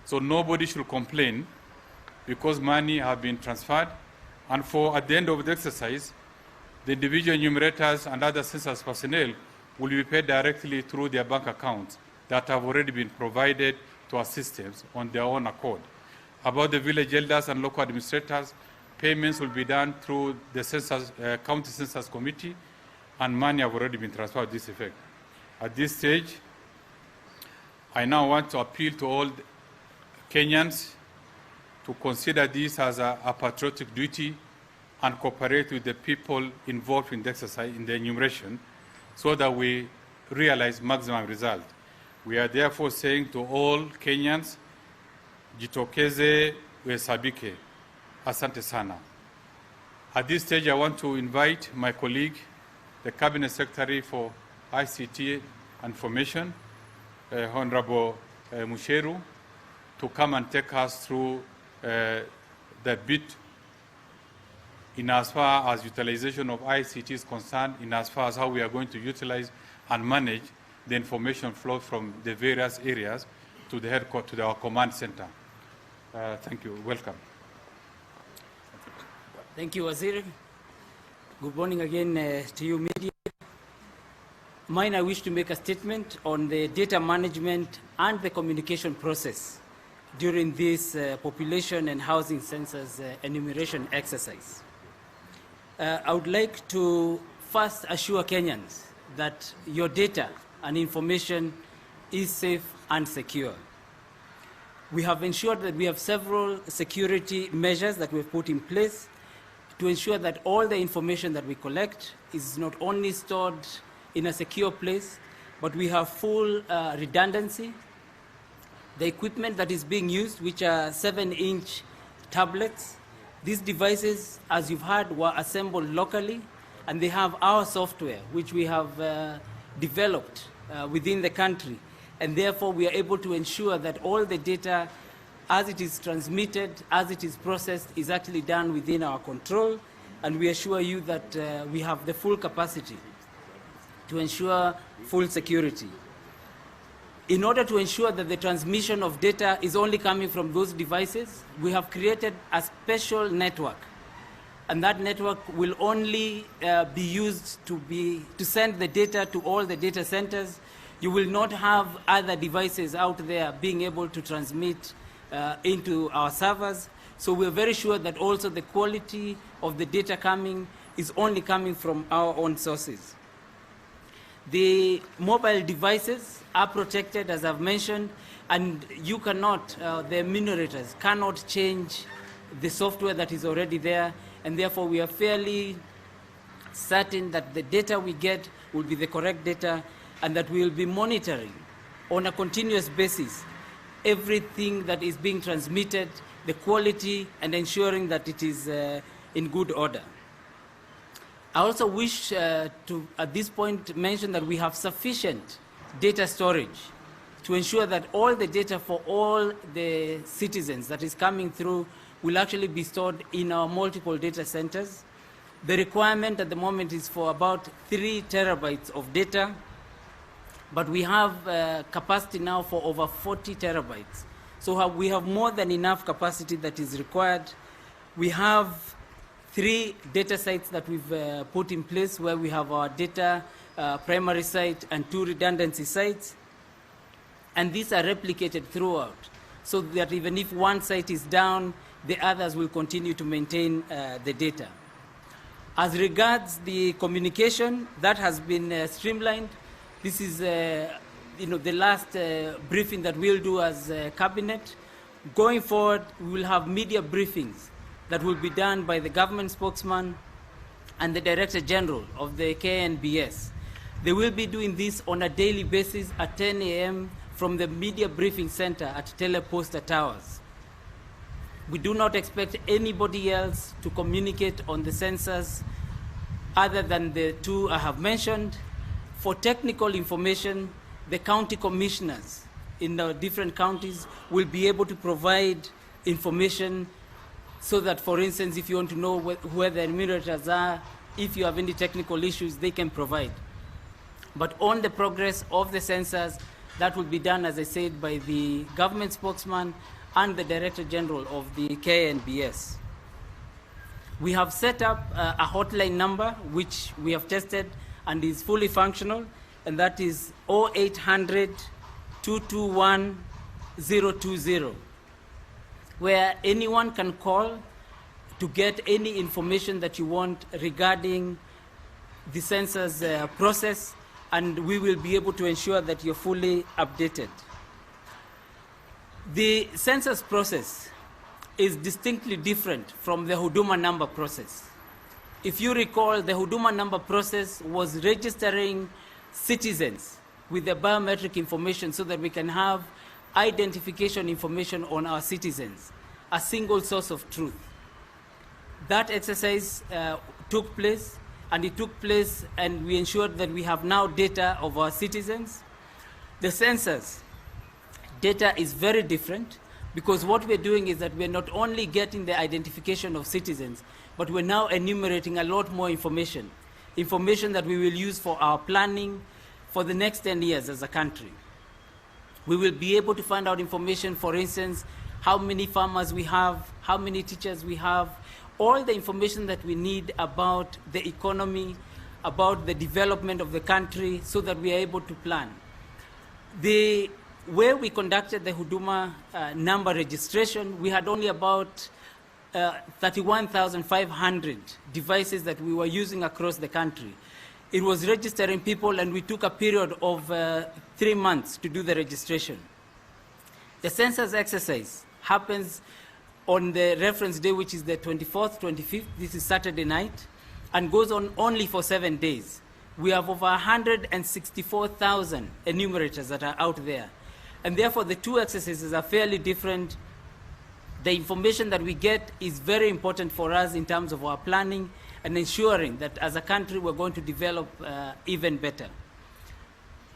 So nobody should complain because money have been transferred. And at the end of the exercise, the individual enumerators and other census personnel will be paid directly through their bank accounts that have already been provided to our systems on their own accord. About the village elders and local administrators, payments will be done through the county census committee, and money have already been transferred to this effect. At this stage, I now want to appeal to all Kenyans to consider this as a patriotic duty and cooperate with the people involved in the exercise, in the enumeration, so that we realize maximum result. We are therefore saying to all Kenyans, jitokeze uhesabike. Asante sana. At this stage, I want to invite my colleague, the Cabinet Secretary for ICT and Information, Honorable Musheru, to come and take us through the bit in as far as utilization of ICT is concerned, in as far as how we are going to utilize and manage the information flow from the various areas to the headquarters, to our command center. Thank you. Welcome. Thank you, Waziri. Good morning again to you, media. I wish to make a statement on the data management and the communication process during this population and housing census enumeration exercise. I would like to first assure Kenyans that your data and information is safe and secure. We have ensured that we have several security measures that we've put in place to ensure that all the information that we collect is not only stored in a secure place, but we have full redundancy. The equipment that is being used, which are 7-inch tablets, these devices, as you've heard, were assembled locally, and they have our software, which we have developed within the country. And therefore, we are able to ensure that all the data, as it is transmitted, as it is processed, is actually done within our control. And we assure you that we have the full capacity to ensure full security. In order to ensure that the transmission of data is only coming from those devices, we have created a special network. And that network will only be used to send the data to all the data centers. You will not have other devices out there being able to transmit into our servers. So we're very sure that also the quality of the data coming is only coming from our own sources. The mobile devices are protected, as I've mentioned, and you cannot, the enumerators cannot change the software that is already there, and therefore we are fairly certain that the data we get will be the correct data, and that we will be monitoring on a continuous basis everything that is being transmitted, the quality, and ensuring that it is in good order. I also wish to, at this point, mention that we have sufficient data storage to ensure that all the data for all the citizens that is coming through will actually be stored in our multiple data centers. The requirement at the moment is for about 3 terabytes of data, but we have capacity now for over 40 terabytes. So we have more than enough capacity that is required. We have 3 data sites that we've put in place where we have our data primary site and 2 redundancy sites. And these are replicated throughout, so that even if one site is down, the others will continue to maintain the data. As regards the communication, that has been streamlined. This is the last briefing that we'll do as cabinet. Going forward, we will have media briefings that will be done by the government spokesman and the Director General of the KNBS. They will be doing this on a daily basis at 10 a.m. from the Media Briefing Center at Teleposta Towers. We do not expect anybody else to communicate on the census other than the 2 I have mentioned. For technical information, the county commissioners in the different counties will be able to provide information so that, for instance, if you want to know where the enumerators are, if you have any technical issues, they can provide. But on the progress of the census, That will be done, as I said, by the government spokesman and the Director General of the KNBS. We have set up a hotline number which we have tested and is fully functional, and that is 0800 221 020, where anyone can call to get any information that you want regarding the census process, and we will be able to ensure that you're fully updated. The census process is distinctly different from the Huduma number process. If you recall, the Huduma number process was registering citizens with their biometric information so that we can have identification information on our citizens, a single source of truth. That exercise took place, and it took place, and we ensured that we have now data of our citizens. The census data is very different, because what we're doing is that we're not only getting the identification of citizens, but we're now enumerating a lot more information that we will use for our planning for the next 10 years as a country. We will be able to find out information, for instance, how many farmers we have, how many teachers we have, all the information that we need about the economy, about the development of the country, so that we are able to plan. The way we conducted the Huduma number registration, we had only about 31,500 devices that we were using across the country. It was registering people, and we took a period of 3 months to do the registration. The census exercise happens on the reference day, which is the 24th, 25th, this is Saturday night, and goes on only for 7 days. We have over 164,000 enumerators that are out there. And therefore, the two exercises are fairly different. The information that we get is very important for us in terms of our planning and ensuring that as a country we're going to develop even better.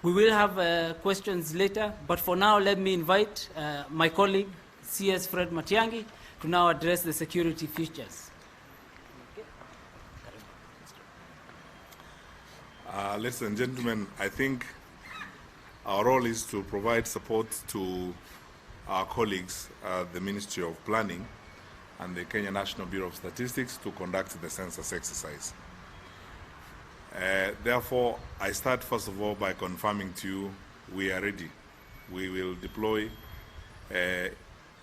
We will have questions later, but for now let me invite my colleague, CS Fred Matiangi, to now address the security features. Ladies and gentlemen, I think our role is to provide support to our colleagues at the Ministry of Planning and the Kenya National Bureau of Statistics to conduct the census exercise. Therefore, I start first of all by confirming to you we are ready. We will deploy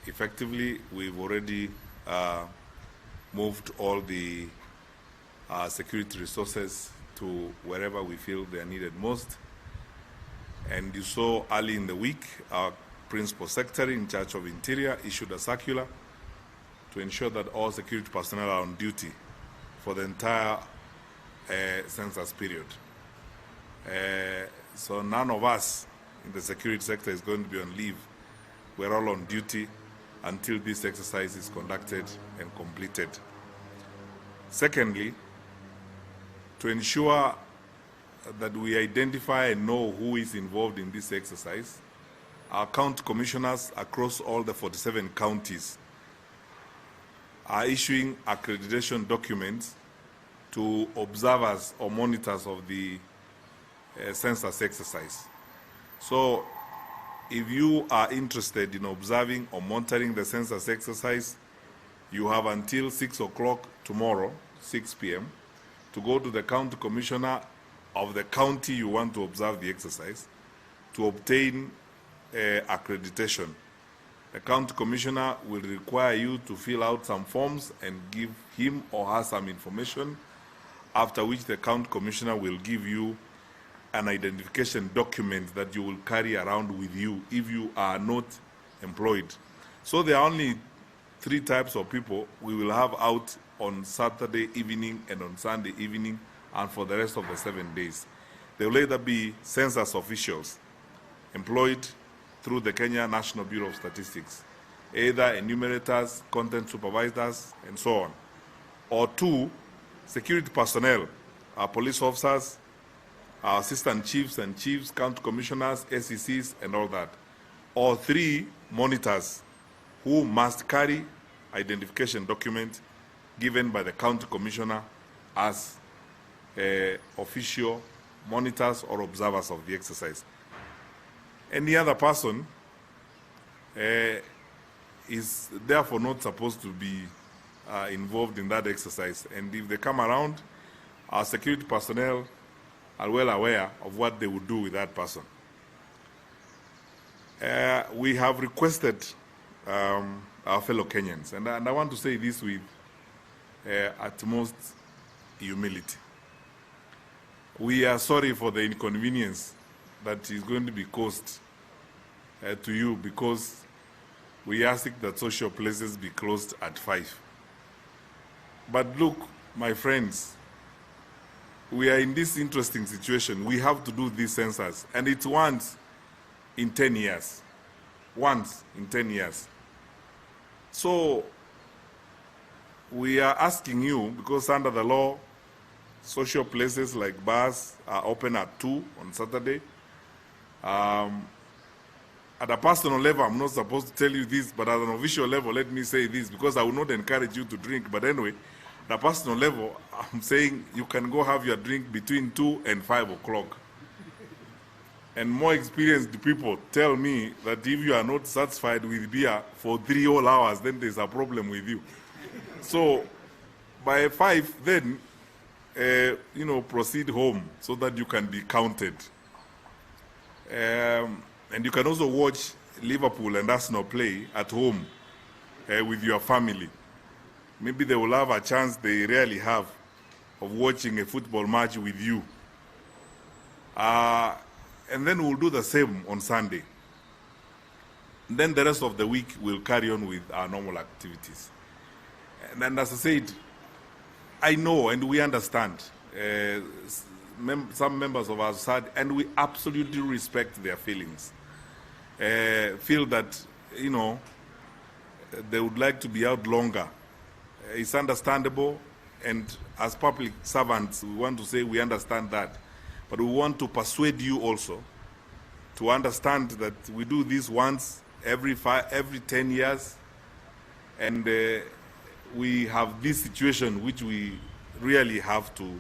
effectively. We've already moved all the security resources to wherever we feel they are needed most. And you saw early in the week, our Principal Secretary in charge of Interior issued a circular to ensure that all security personnel are on duty for the entire census period. So none of us in the security sector is going to be on leave. We're all on duty until this exercise is conducted and completed. Secondly, to ensure that we identify and know who is involved in this exercise, our county commissioners across all the 47 counties are issuing accreditation documents to observers or monitors of the census exercise. So if you are interested in observing or monitoring the census exercise, you have until 6 o'clock tomorrow, 6 p.m., to go to the county commissioner of the county you want to observe the exercise to obtain accreditation. The county commissioner will require you to fill out some forms and give him or her some information, after which the county commissioner will give you an identification document that you will carry around with you if you are not employed. So there are only 3 types of people we will have out on Saturday evening and on Sunday evening and for the rest of the 7 days. They will either be census officials employed through the Kenya National Bureau of Statistics, either enumerators, content supervisors, and so on. Or 2, security personnel, our police officers, our assistant chiefs and chiefs, county commissioners, SECs, and all that. Or 3, monitors who must carry identification document given by the county commissioner as official monitors or observers of the exercise. Any other person is therefore not supposed to be involved in that exercise. And if they come around, our security personnel are well aware of what they would do with that person. We have requested our fellow Kenyans, and I want to say this with utmost humility. We are sorry for the inconvenience that is going to be caused to you, because we ask that social places be closed at 5. But look, my friends, we are in this interesting situation. We have to do this census, and it's once in 10 years. Once in 10 years. So we are asking you, because under the law, social places like bars are open at 2 on Saturday. At a personal level, I'm not supposed to tell you this, but at an official level, let me say this, because I will not encourage you to drink. But anyway, at a personal level, I'm saying you can go have your drink between 2 and 5 o'clock. And more experienced people tell me that if you are not satisfied with beer for 3 whole hours, then there's a problem with you. So by 5, then, proceed home so that you can be counted. And you can also watch Liverpool and Arsenal play at home with your family. Maybe they will have a chance they rarely have of watching a football match with you. And then we'll do the same on Sunday. And then the rest of the week we'll carry on with our normal activities. And then, as I said, I know and we understand some members of our society, and we absolutely respect their feelings. Feel that, they would like to be out longer. It's understandable, and as public servants, we want to say we understand that. But we want to persuade you also to understand that we do this once every 10 years, and we have this situation which we really have to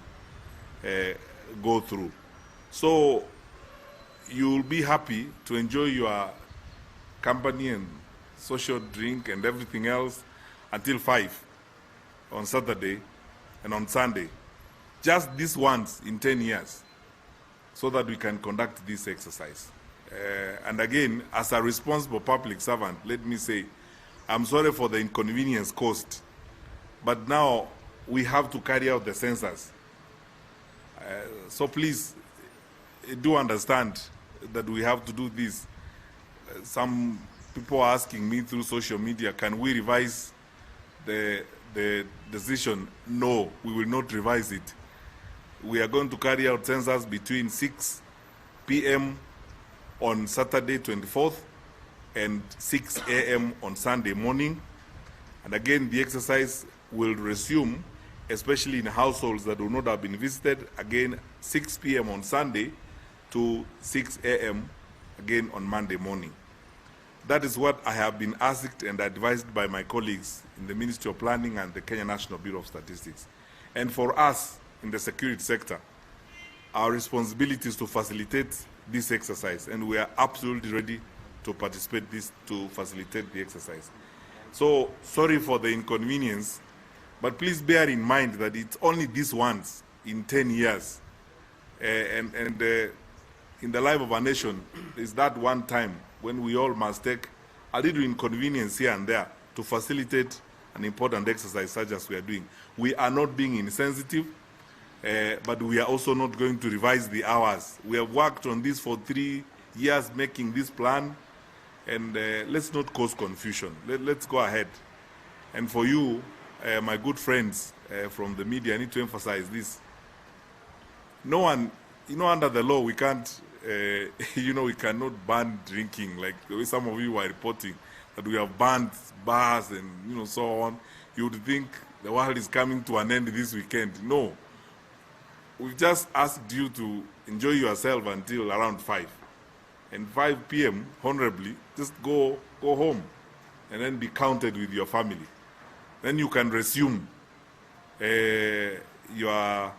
go through. So you'll be happy to enjoy your company and social drink and everything else until 5 on Saturday and on Sunday. Just this once in 10 years, so that we can conduct this exercise. And again, as a responsible public servant, let me say, I'm sorry for the inconvenience caused, but now we have to carry out the census. So please, do understand that we have to do this. Some people are asking me through social media, can we revise the decision? No, we will not revise it. We are going to carry out census between 6 p.m. on Saturday 24th and 6 a.m. on Sunday morning. And again, the exercise will resume, especially in households that will not have been visited, again 6 p.m. on Sunday to 6 a.m. again on Monday morning. That is what I have been asked and advised by my colleagues in the Ministry of Planning and the Kenya National Bureau of Statistics. And for us in the security sector, our responsibility is to facilitate this exercise, and we are absolutely ready to participate to facilitate the exercise. So sorry for the inconvenience, but please bear in mind that it's only this once in 10 years. And in the life of a nation, is that one time when we all must take a little inconvenience here and there to facilitate an important exercise such as we are doing. We are not being insensitive, but we are also not going to revise the hours. We have worked on this for 3 years, making this plan, and let's not cause confusion. Let's go ahead. And for you, my good friends from the media, I need to emphasize this. No one, under the law, we can't, we cannot ban drinking, like the way some of you are reporting, that we have banned bars and, so on. You would think the world is coming to an end this weekend. No. We've just asked you to enjoy yourself until around 5. And 5 p.m., honorably, just go home and then be counted with your family. Then you can resume your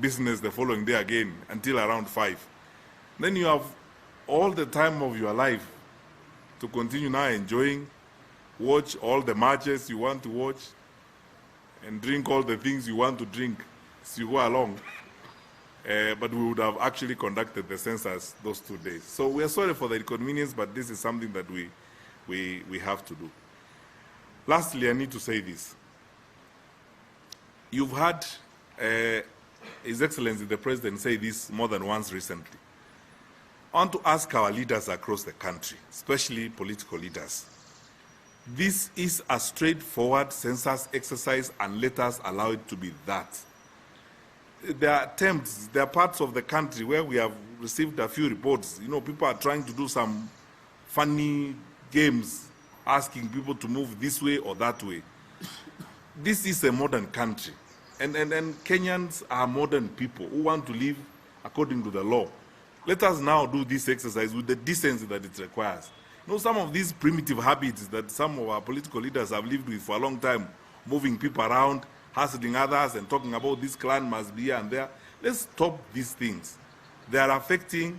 business the following day again until around 5. Then you have all the time of your life to continue now enjoying, watch all the matches you want to watch, and drink all the things you want to drink as you go along. But we would have actually conducted the census those 2 days. So we are sorry for the inconvenience, but this is something that we have to do. Lastly, I need to say this. You've had His Excellency the President say this more than once recently. I want to ask our leaders across the country, especially political leaders. This is a straightforward census exercise, and let us allow it to be that. There are attempts, there are parts of the country where we have received a few reports. You know, people are trying to do some funny games, asking people to move this way or that way. This is a modern country, and Kenyans are modern people who want to live according to the law. Let us now do this exercise with the decency that it requires. You know, some of these primitive habits that some of our political leaders have lived with for a long time, moving people around, hassling others and talking about this clan must be here and there. Let's stop these things. They are affecting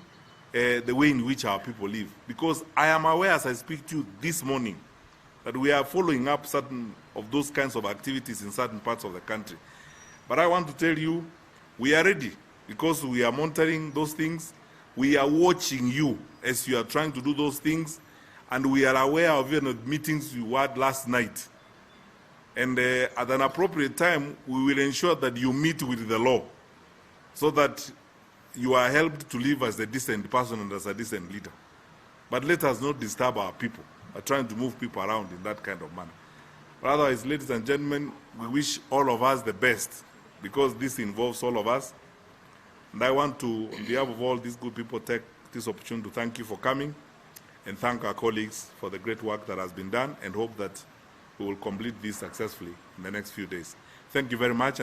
the way in which our people live. Because I am aware as I speak to you this morning that we are following up certain of those kinds of activities in certain parts of the country. But I want to tell you, we are ready because we are monitoring those things. We are watching you as you are trying to do those things, and we are aware of the meetings you had last night. And at an appropriate time, we will ensure that you meet with the law so that you are helped to live as a decent person and as a decent leader. But let us not disturb our people by trying to move people around in that kind of manner. But otherwise, ladies and gentlemen, we wish all of us the best because this involves all of us. And I want to, on behalf of all these good people, take this opportunity to thank you for coming and thank our colleagues for the great work that has been done, and hope that we will complete this successfully in the next few days. Thank you very much.